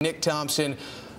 Nick Thompson,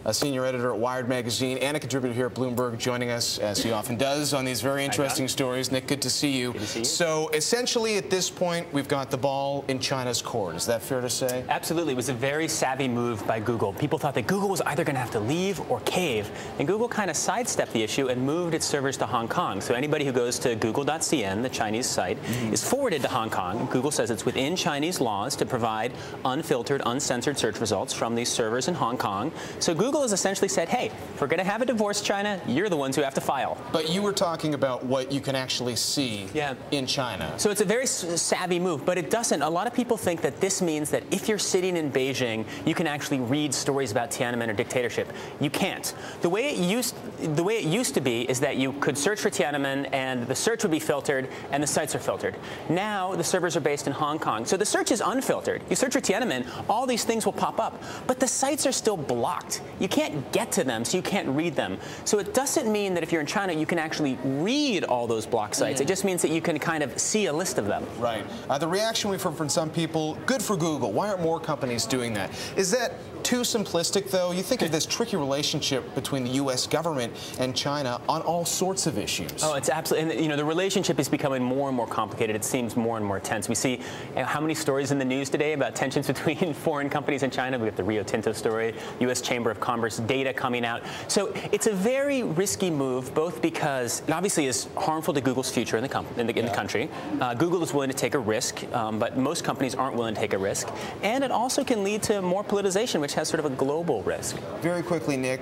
a senior editor at Wired magazine and a contributor here at Bloomberg, joining us, as he often does, on these very interesting stories. Nick, good to see you. Good to see you. So, essentially, at this point, we've got the ball in China's court. Is that fair to say? Absolutely. It was a very savvy move by Google. People thought that Google was either going to have to leave or cave, and Google kind of sidestepped the issue and moved its servers to Hong Kong. So anybody who goes to google.cn, the Chinese site, is forwarded to Hong Kong. Google says it's within Chinese laws to provide unfiltered, uncensored search results from these servers in Hong Kong. So Google has essentially said, hey, if we're going to have a divorce, China, you're the ones who have to file. But you were talking about what you can actually see in China. So it's a very savvy move, but it doesn't. A lot of people think that this means that if you're sitting in Beijing, you can actually read stories about Tiananmen or dictatorship. You can't. The way it used to be is that you could search for Tiananmen and the search would be filtered and the sites are filtered. Now the servers are based in Hong Kong. So the search is unfiltered. You search for Tiananmen, all these things will pop up, but the sites are still blocked. You can't get to them, so you can't read them. So it doesn't mean that if you're in China, you can actually read all those blocked sites. It just means that you can kind of see a list of them. Right. The reaction we've heard from some people, good for Google. Why aren't more companies doing that? Is that too simplistic, though? You think of this tricky relationship between the U.S. government and China on all sorts of issues. Oh, it's absolutely, and the relationship is becoming more and more complicated. It seems more and more tense. We see how many stories in the news today about tensions between foreign companies and China. We have the Rio Tinto story, U.S. Chamber of Commerce data coming out. So it's a very risky move, both because it obviously is harmful to Google's future in the country. Google is willing to take a risk, but most companies aren't willing to take a risk. And it also can lead to more politicization, which has sort of a global risk. Very quickly, Nick,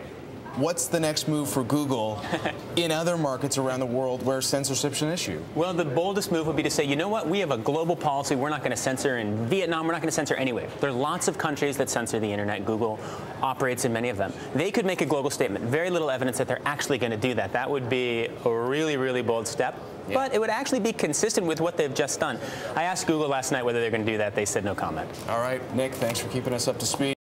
what's the next move for Google in other markets around the world where censorship's an issue? Well, the boldest move would be to say, you know what, we have a global policy. We're not going to censor in Vietnam. We're not going to censor anywhere. There are lots of countries that censor the internet. Google operates in many of them. They could make a global statement. Very little evidence that they're actually going to do that. That would be a really, really bold step. But it would actually be consistent with what they've just done. I asked Google last night whether they're going to do that. They said no comment. All right, Nick, thanks for keeping us up to speed.